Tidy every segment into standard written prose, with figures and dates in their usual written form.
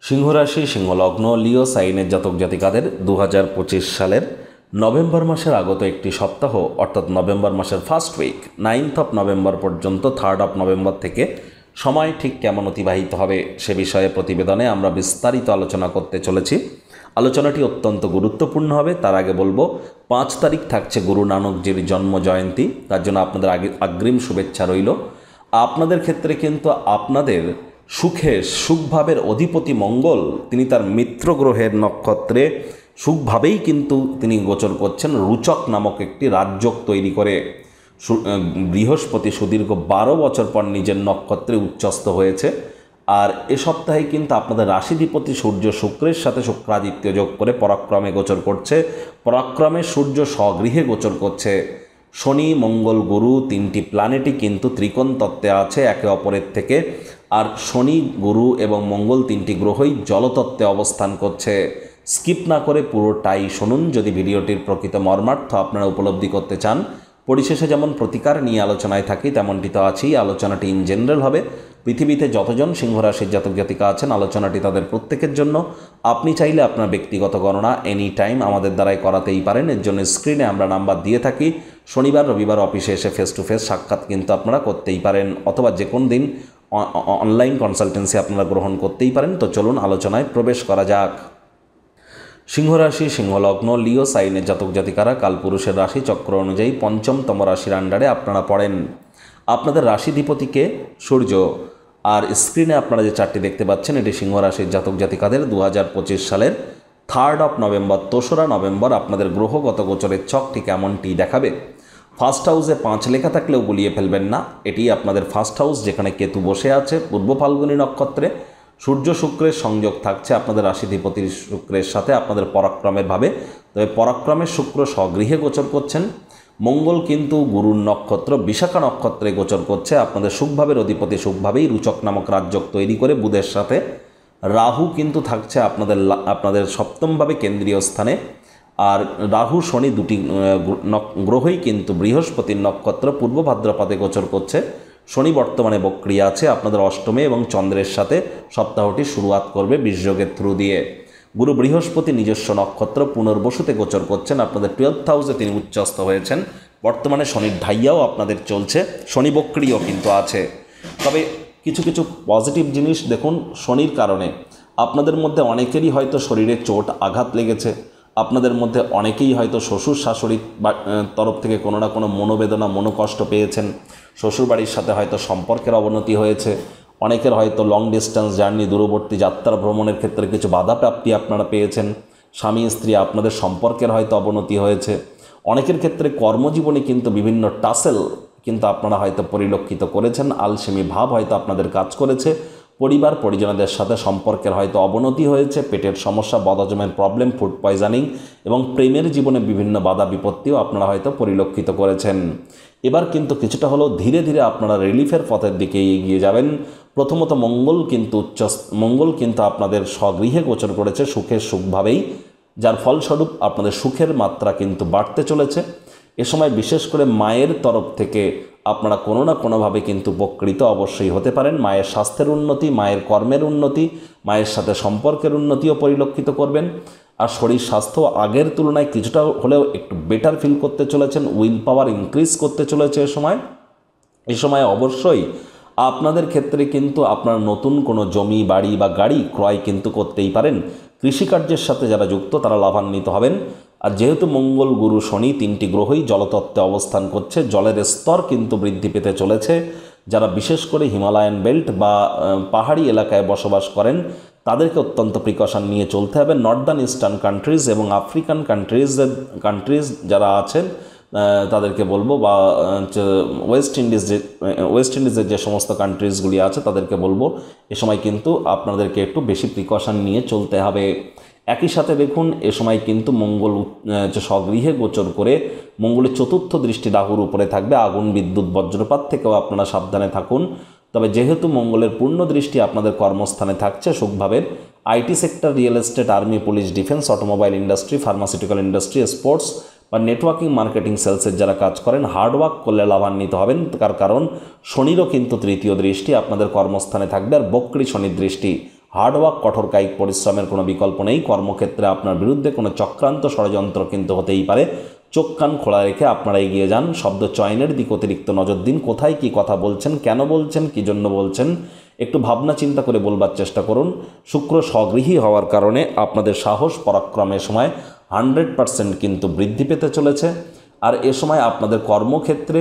সিংহরাশি সিংহলগ্ন লিও সাইনের জাতক জাতিকাদের 2025 সালের নভেম্বর মাসের আগত একটি সপ্তাহ অর্থাৎ নভেম্বর মাসের first week 9th of November পর্যন্ত 3rd অফ নভেম্বর থেকে সময় ঠিক কেমন অতিবাহিত হবে সে বিষয়ে প্রতিবেদনে আমরা বিস্তারিত আলোচনা করতে চলেছি। আলোচনাটি অত্যন্ত গুরুত্বপূর্ণ হবে। তার আগে বলবো 5 তারিখ থাকছে গুরু নানকজির জন্ম জয়ন্তী, তার জন্য আপনাদের অগ্রিম শুভেচ্ছা রইল। আপনাদের ক্ষেত্রে কিন্তু আপনাদের সুখভাবের অধিপতি মঙ্গল তিনি তার মিত্র গ্রহের নক্ষত্রে সুখভাবেই কিন্তু তিনি গোচর করছেন। রুচক নামক একটি রাজযোগ তৈরি করে বৃহস্পতি সুদীর্ঘ 12 বছর পর নিজের নক্ষত্রে উচ্চস্থ হয়েছে। আর এ সপ্তাহে কিন্তু আপনাদের রাশিধিপতি সূর্য শুক্রের সাথে শুক্রাদিত্য যোগ করে পরাক্রমে গোচর করছে। পরাক্রমে সূর্য স্বগৃহে গোচর করছে। শনি মঙ্গল গুরু তিনটি প্ল্যানেটই কিন্তু ত্রিকোণ তত্ত্বে আছে একে অপরের থেকে। আর শনি গুরু এবং মঙ্গল তিনটি গ্রহই জলতত্ত্বে অবস্থান করছে। স্কিপ না করে পুরোটাই শুনুন যদি ভিডিওটির প্রকৃত মর্মার্থ আপনারা উপলব্ধি করতে চান। পরিশেষে যেমন প্রতিকার নিয়ে আলোচনায় থাকি তেমনটি তো আছেই। আলোচনাটি ইন জেনারেল হবে। পৃথিবীতে যতজন সিংহরাশির জাতক জাতিকা আছেন আলোচনাটি তাদের প্রত্যেকের জন্য। আপনি চাইলে আপনার ব্যক্তিগত গণনা এনি টাইম আমাদের দ্বারাই করাতেই পারেন। এর জন্য স্ক্রিনে আমরা নাম্বার দিয়ে থাকি। শনিবার রবিবার অফিসে এসে ফেস টু ফেস সাক্ষাৎ কিন্তু আপনারা করতেই পারেন, অথবা যে কোনো দিন অনলাইন কনসালটেন্সি আপনারা গ্রহণ করতেই পারেন। তো চলুন আলোচনায় প্রবেশ করা যাক। সিংহরাশি সিংহলগ্ন লিও সাইনের জাতক জাতিকারা কালপুরুষের রাশি চক্র অনুযায়ী পঞ্চমতম রাশির আন্ডারে আপনারা পড়েন। আপনাদের রাশিধিপতিকে সূর্য। আর স্ক্রিনে আপনারা যে চারটি দেখতে পাচ্ছেন এটি সিংহরাশির জাতক জাতিকাদের 2025 সালের 3rd অফ নভেম্বর 3রা নভেম্বর আপনাদের গ্রহগত গোচরের ছকটি কেমনটি দেখাবে। ফার্স্ট হাউসে 5 লেখা থাকলেও গুলিয়ে ফেলবেন না, এটি আপনাদের ফার্স্ট হাউস যেখানে কেতু বসে আছে পূর্ব ফাল্গুনী নক্ষত্রে। সূর্য শুক্রের সংযোগ থাকছে আপনাদের রাশিধিপতি শুক্রের সাথে আপনাদের পরাক্রমের ভাবে। তবে পরাক্রমের শুক্র স্বগৃহে গোচর করছেন। মঙ্গল কিন্তু গুরুর নক্ষত্র বিশাখা নক্ষত্রে গোচর করছে। আপনাদের সুখভাবের অধিপতি সুখভাবেই রুচক নামক রাজযোগ তৈরি করে বুধের সাথে। রাহু কিন্তু থাকছে আপনাদের সপ্তমভাবে কেন্দ্রীয় স্থানে। আর রাহু শনি দুটি গ্রহই কিন্তু বৃহস্পতির নক্ষত্র পূর্ব ভাদ্রপদে গোচর করছে। শনি বর্তমানে বক্রী আছে আপনাদের অষ্টমে এবং চন্দ্রের সাথে সপ্তাহটি শুরুয়াত করবে বিষযোগের থ্রু দিয়ে। গুরু বৃহস্পতি নিজস্ব নক্ষত্র পুনর্বসুতে গোচর করছেন। আপনাদের 12th হাউসে তিনি উচ্চস্থ হয়েছেন। বর্তমানে শনির ঢাইয়াও আপনাদের চলছে, শনি বক্রীও কিন্তু আছে। তবে কিছু কিছু পজিটিভ জিনিস দেখুন। শনির কারণে আপনাদের মধ্যে অনেকেরই হয়তো শরীরে চোট আঘাত লেগেছে। আপনাদের মধ্যে অনেকেই হয়তো শ্বশুর শাশুড়ির তরফ থেকে কোনো না কোনো মনোবেদনা মনোকষ্ট পেয়েছেন। শ্বশুরবাড়ির সাথে হয়তো সম্পর্কের অবনতি হয়েছে। অনেকের হয়তো লং ডিস্টেন্স জার্নি দূরবর্তী যাত্রা ভ্রমণের ক্ষেত্রে কিছু বাধাপ্রাপ্তি আপনারা পেয়েছেন। স্বামী স্ত্রী আপনাদের সম্পর্কের হয়তো অবনতি হয়েছে। অনেকের ক্ষেত্রে কর্মজীবনে কিন্তু বিভিন্ন টাসেল কিন্তু আপনারা হয়তো পরিলক্ষিত করেছেন। আলসেমি ভাব হয়তো আপনাদের কাজ করেছে। পরিবার পরিজনদের সাথে সম্পর্কের হয়তো অবনতি হয়েছে। পেটের সমস্যা, বদহজমের প্রবলেম, ফুড পয়জনিং এবং প্রেমের জীবনে বিভিন্ন বাধা বিপত্তিও আপনারা হয়তো পরিলক্ষিত করেছেন। এবার কিন্তু কিছুটা হলেও ধীরে ধীরে আপনারা রিলিফের পথের দিকে এগিয়ে যাবেন। প্রথমত মঙ্গল কিন্তু আপনাদের স্বগৃহে গোচর করেছে সুখভাবেই, যার ফলস্বরূপ আপনাদের সুখের মাত্রা কিন্তু বাড়তে চলেছে। এ সময় বিশেষ করে মায়ের তরফ থেকে আপনারা কোনো না কোনোভাবে কিন্তু উপকৃত অবশ্যই হতে পারেন। মায়ের স্বাস্থ্যের উন্নতি, মায়ের কর্মের উন্নতি, মায়ের সাথে সম্পর্কের উন্নতিও পরিলক্ষিত করবেন। আর শরীর স্বাস্থ্য আগের তুলনায় কিছুটা হলেও একটু বেটার ফিল করতে চলেছেন। উইল পাওয়ার ইনক্রিজ করতে চলেছে এ সময় অবশ্যই আপনাদের ক্ষেত্রে কিন্তু আপনার নতুন কোনো জমি বাড়ি বা গাড়ি ক্রয় কিন্তু করতেই পারেন। কৃষিকার্যের সাথে যারা যুক্ত তারা লাভান্বিত হবেন। আর যেহেতু মঙ্গল গুরু শনি তিনটি গ্রহই জলতত্ত্বে অবস্থান করছে, জলের স্তর কিন্তু বৃদ্ধি পেতে চলেছে। যারা বিশেষ করে হিমালয়ান বেল্ট বা পাহাড়ি এলাকায় বসবাস করেন তাদেরকে অত্যন্ত প্রিকশন নিয়ে চলতে হবে। নর্দার্ন ইস্টার্ন কান্ট্রিজ এবং আফ্রিকান কান্ট্রিজ যারা আছেন তাদেরকে বলবো, বা ওয়েস্ট ইন্ডিজের যে সমস্ত কান্ট্রিজগুলি আছে তাদেরকে বলবো এ সময় কিন্তু আপনাদেরকে একটু বেশি প্রিকশন নিয়ে চলতে হবে। একই সাথে দেখুন এ সময় কিন্তু মঙ্গল স্বগৃহে গোচর করে মঙ্গলের চতুর্থ দৃষ্টি রাহুর উপরে থাকবে। আগুন বিদ্যুৎ বজ্রপাত থেকেও আপনারা সাবধানে থাকুন। তবে যেহেতু মঙ্গলের পূর্ণ দৃষ্টি আপনাদের কর্মস্থানে থাকছে সুখভাবের, IT sector, real estate, army, police, defence, automobile industry, pharmaceutical industry, sports বা নেটওয়ার্কিং মার্কেটিং সেলসের যারা কাজ করেন হার্ডওয়ার্ক করলে লাভান্বিত হবেন। তার কারণ শনিরও কিন্তু তৃতীয় দৃষ্টি আপনাদের কর্মস্থানে থাকবে। আর বক্রী শনির দৃষ্টি হার্ডওয়ার্ক, কঠোর কায়িক পরিশ্রমের কোনো বিকল্প নেই। কর্মক্ষেত্রে আপনার বিরুদ্ধে কোনো চক্রান্ত ষড়যন্ত্র কিন্তু হতেই পারে। চোখ কান খোলা রেখে আপনারা এগিয়ে যান। শব্দ চয়নের দিক অতিরিক্ত নজর দিন। কোথায় কি কথা বলছেন, কেন বলছেন, কী জন্য বলছেন, একটু ভাবনা চিন্তা করে বলবার চেষ্টা করুন। শুক্র স্বগৃহী হওয়ার কারণে আপনাদের সাহস পরাক্রমের সময় 100% কিন্তু বৃদ্ধি পেতে চলেছে। আর এ সময় আপনাদের কর্মক্ষেত্রে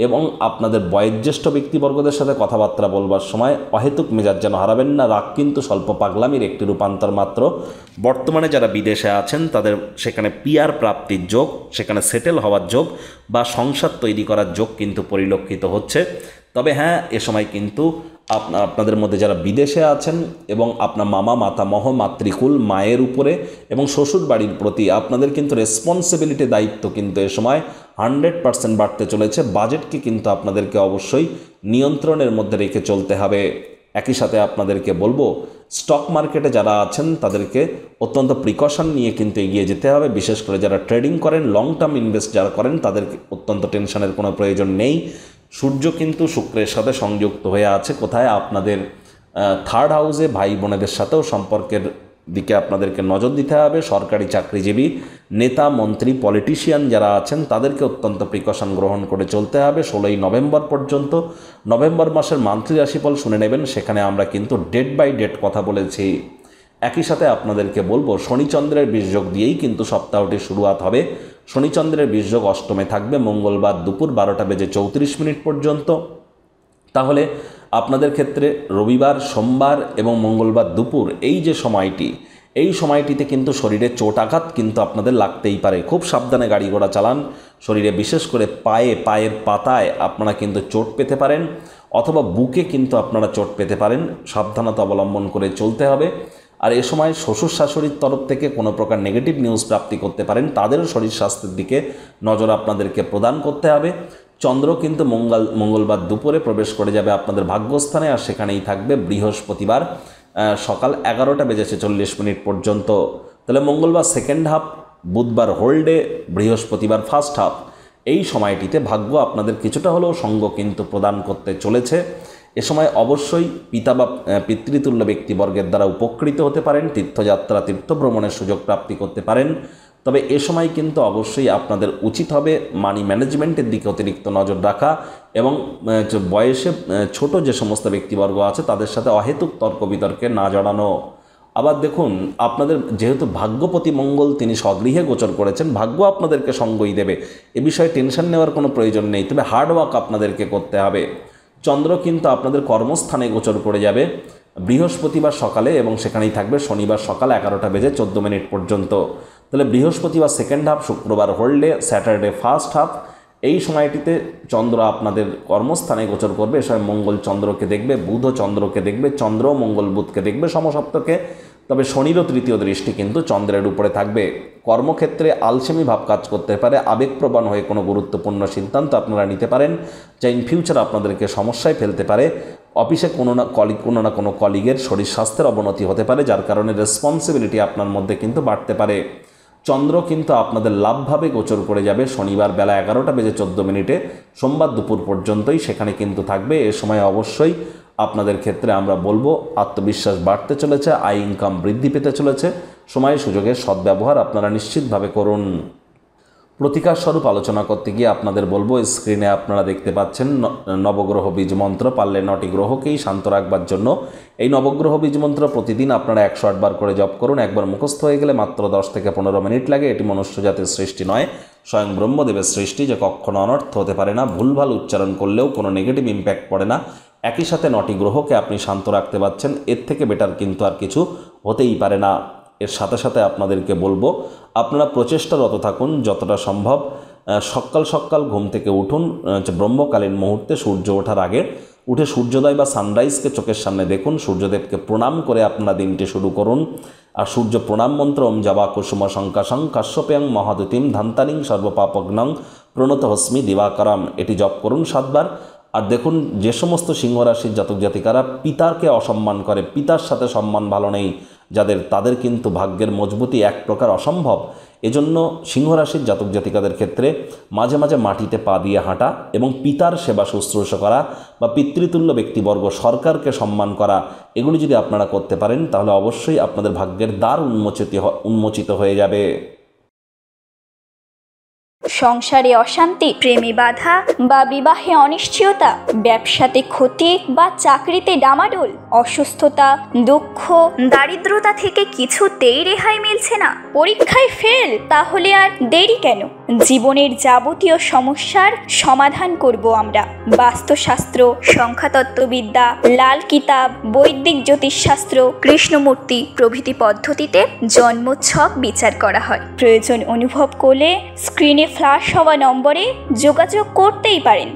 এবং আপনাদের বয়োজ্যেষ্ঠ ব্যক্তিবর্গদের সাথে কথাবার্তা বলবার সময় অহেতুক মেজাজ যেন হারাবেন না। রাগ কিন্তু স্বল্প পাগলামির একটি রূপান্তর মাত্র। বর্তমানে যারা বিদেশে আছেন তাদের সেখানে পিআর প্রাপ্তির যোগ, সেখানে সেটেল হওয়ার যোগ বা সংসার তৈরি করার যোগ কিন্তু পরিলক্ষিত হচ্ছে। তবে হ্যাঁ, এ সময় কিন্তু আপনাদের মধ্যে যারা বিদেশে আছেন এবং আপনার মামা মাতামহ মাতৃকুল মায়ের উপরে এবং শ্বশুর বাড়ির প্রতি আপনাদের কিন্তু রেসপন্সিবিলিটি, দায়িত্ব কিন্তু এ সময় 100% বাড়তে চলেছে। বাজেটকে কিন্তু আপনাদেরকে অবশ্যই নিয়ন্ত্রণের মধ্যে রেখে চলতে হবে। একই সাথে আপনাদেরকে বলবো, স্টক মার্কেটে যারা আছেন তাদেরকে অত্যন্ত প্রিকশন নিয়ে কিন্তু এগিয়ে যেতে হবে। বিশেষ করে যারা ট্রেডিং করেন, লং টার্ম ইনভেস্ট যারা করেন, তাদেরকে অত্যন্ত টেনশনের কোনো প্রয়োজন নেই। সূর্য কিন্তু শুক্রের সাথে সংযুক্ত হয়ে আছে কোথায়, আপনাদের 3rd হাউসে। ভাই বোনেদের সাথেও সম্পর্কের দিকে আপনাদেরকে নজর দিতে হবে। সরকারি চাকরিজীবী, নেতা, মন্ত্রী, পলিটিশিয়ান যারা আছেন তাদেরকে অত্যন্ত প্রিকশন গ্রহণ করে চলতে হবে 16ই নভেম্বর পর্যন্ত। নভেম্বর মাসের মান্থলি রাশিফল শুনে নেবেন, সেখানে আমরা কিন্তু ডেট বাই ডেট কথা বলেছি। একই সাথে আপনাদেরকে বলবো, শনিচন্দ্রের বীজযোগ দিয়েই কিন্তু সপ্তাহটি শুরুয়াত হবে। শনিচন্দ্রের বীজযোগ অষ্টমে থাকবে মঙ্গলবার দুপুর 12:34 পর্যন্ত। তাহলে আপনাদের ক্ষেত্রে রবিবার, সোমবার এবং মঙ্গলবার দুপুর এই যে সময়টি, এই সময়টিতে কিন্তু শরীরে চোট আঘাত কিন্তু আপনাদের লাগতেই পারে। খুব সাবধানে গাড়ি ঘোড়া চালান। শরীরে বিশেষ করে পায়ের পাতায় আপনারা কিন্তু চোট পেতে পারেন, অথবা বুকে কিন্তু আপনারা চোট পেতে পারেন। সাবধানতা অবলম্বন করে চলতে হবে। আর এ সময় শ্বশুর শাশুড়ির তরফ থেকে কোনো প্রকার নেগেটিভ নিউজ প্রাপ্তি করতে পারেন, তাদেরও শরীর স্বাস্থ্যের দিকে নজর আপনাদেরকে প্রদান করতে হবে। চন্দ্র কিন্তু মঙ্গলবার দুপুরে প্রবেশ করে যাবে আপনাদের ভাগ্যস্থানে, আর সেখানেই থাকবে বৃহস্পতিবার সকাল 11:40 পর্যন্ত। তাহলে মঙ্গলবার সেকেন্ড হাফ, বুধবার হোল্ডে, বৃহস্পতিবার ফার্স্ট হাফ। এই সময়টিতে ভাগ্য আপনাদের কিছুটা হলেও সঙ্গ কিন্তু প্রদান করতে চলেছে। এ সময় অবশ্যই পিতা বা পিতৃতুল্য ব্যক্তিবর্গের দ্বারা উপকৃত হতে পারেন, তীর্থযাত্রা, তীর্থভ্রমণের সুযোগ প্রাপ্তি করতে পারেন। তবে এ সময় কিন্তু অবশ্যই আপনাদের উচিত হবে মানি ম্যানেজমেন্টের দিকে অতিরিক্ত নজর রাখা এবং বয়সে ছোট যে সমস্ত ব্যক্তিবর্গ আছে তাদের সাথে অহেতুক তর্ক বিতর্কে না জড়ানো। আবার দেখুন, আপনাদের যেহেতু ভাগ্যপতি মঙ্গল তিনি স্বগৃহে গোচর করেছেন, ভাগ্য আপনাদেরকে সঙ্গই দেবে, এ বিষয়ে টেনশন নেওয়ার কোনো প্রয়োজন নেই। তবে হার্ডওয়ার্ক আপনাদেরকে করতে হবে। চন্দ্র কিন্তু আপনাদের কর্মস্থানে গোচর করে যাবে বৃহস্পতিবার সকালে এবং সেখানেই থাকবে শনিবার সকাল 11:14 পর্যন্ত। তাহলে বৃহস্পতিবার সেকেন্ড হাফ, শুক্রবার হোল্ডে, স্যাটারডে ফার্স্ট হাফ। এই সময়টিতে চন্দ্র আপনাদের কর্মস্থানে গোচর করবে। এ সময় মঙ্গল চন্দ্রকে দেখবে, বুধ চন্দ্রকে দেখবে, চন্দ্র মঙ্গল বুধকে দেখবে সমসপ্তকে। তবে শনিরও তৃতীয় দৃষ্টি কিন্তু চন্দ্রের উপরে থাকবে। কর্মক্ষেত্রে আলসেমি ভাব কাজ করতে পারে। আবেগপ্রবণ হয়ে কোনো গুরুত্বপূর্ণ সিদ্ধান্ত আপনারা নিতে পারেন, যা ইন ফিউচার আপনাদেরকে সমস্যায় ফেলতে পারে। অফিসে কোনো না কোনো কলিগের শরীর স্বাস্থ্যের অবনতি হতে পারে, যার কারণে রেসপন্সিবিলিটি আপনার মধ্যে কিন্তু বাড়তে পারে। চন্দ্র কিন্তু আপনাদের লাভভাবে গোচর করে যাবে শনিবার বেলা 11:14, সোমবার দুপুর পর্যন্তই সেখানে কিন্তু থাকবে। এ সময় অবশ্যই আপনাদের ক্ষেত্রে আমরা বলবো আত্মবিশ্বাস বাড়তে চলেছে, আয় ইনকাম বৃদ্ধি পেতে চলেছে। সময় সুযোগের সদ্ব্যবহার আপনারা নিশ্চিতভাবে করুন। প্রতিকার স্বরূপ আলোচনা করতে গিয়ে আপনাদের বলবো, স্ক্রিনে আপনারা দেখতে পাচ্ছেন নবগ্রহ বীজ মন্ত্র। পারলে 9টি গ্রহকেই শান্ত রাখবার জন্য এই নবগ্রহ বীজ মন্ত্র প্রতিদিন আপনারা 108 বার করে জপ করুন। একবার মুখস্থ হয়ে গেলে মাত্র 10 থেকে 15 মিনিট লাগে। এটি মনুষ্য জাতির সৃষ্টি নয়, স্বয়ং ব্রহ্মদেবের সৃষ্টি, যে কখনো অনর্থ হতে পারে না। ভুলভাল উচ্চারণ করলেও কোনো নেগেটিভ ইম্প্যাক্ট পড়ে না। একই সাথে 9টি গ্রহকে আপনি শান্ত রাখতে পারছেন, এর থেকে বেটার কিন্তু আর কিছু হতেই পারে না। এর সাথে সাথে আপনাদেরকে বলবো, আপনারা প্রচেষ্টারত থাকুন যতটা সম্ভব। সকাল ঘুম থেকে উঠুন, ব্রহ্মকালীন মুহূর্তে সূর্য ওঠার আগে উঠে সূর্যোদয় বা সানরাইজকে চোখের সামনে দেখুন। সূর্যদেবকে প্রণাম করে আপনারা দিনটি শুরু করুন। আর সূর্য প্রণাম মন্ত্র ওম জাবা কুসুম শঙ্কাশং কাশ্যপেয়ং মহাদুতিম ধান্তানিং সর্বপাপগ্নং প্রণত হস্মি দিবাকরম, এটি জপ করুন 7 বার। আর দেখুন, যে সমস্ত সিংহ রাশির জাতক জাতিকারা পিতাকে অসম্মান করে, পিতার সাথে সম্মান ভালো নেই, যাদের তাদের কিন্তু ভাগ্যের মজবুতি এক প্রকার অসম্ভব। এজন্য সিংহ রাশির জাতক জাতিকাদের ক্ষেত্রে মাঝে মাঝে মাটিতে পা দিয়ে হাঁটা এবং পিতার সেবা শুশ্রূষা করা বা পিতৃতুল্য ব্যক্তিবর্গ সরকারকে সম্মান করা, এগুলি যদি আপনারা করতে পারেন তাহলে অবশ্যই আপনাদের ভাগ্যের দ্বার উন্মোচিত হয়ে যাবে। সংসারে অশান্তি, প্রেমে বাধা বা বিবাহে অনিশ্চয়তা, ব্যবসাতে ক্ষতি বা চাকরিতে ডামাডোল, অসুস্থতা, দুঃখ, দারিদ্রতা থেকে কিছুতেই রেহাই মিলছে না, পরীক্ষায় ফেল, তাহলে আর দেরি কেন? জীবনের যাবতীয় সমস্যার সমাধান করব আমরা। বাস্তুশাস্ত্র, সংখ্যাতত্ত্ববিদ্যা, লাল কিতাব, বৈদিক জ্যোতিষশাস্ত্র, কৃষ্ণমূর্তি প্রভৃতি পদ্ধতিতে জন্মছক বিচার করা হয়। প্রয়োজন অনুভব করলে স্ক্রিনে ফ্ল্যাশ হওয়া নম্বরে যোগাযোগ করতেই পারেন।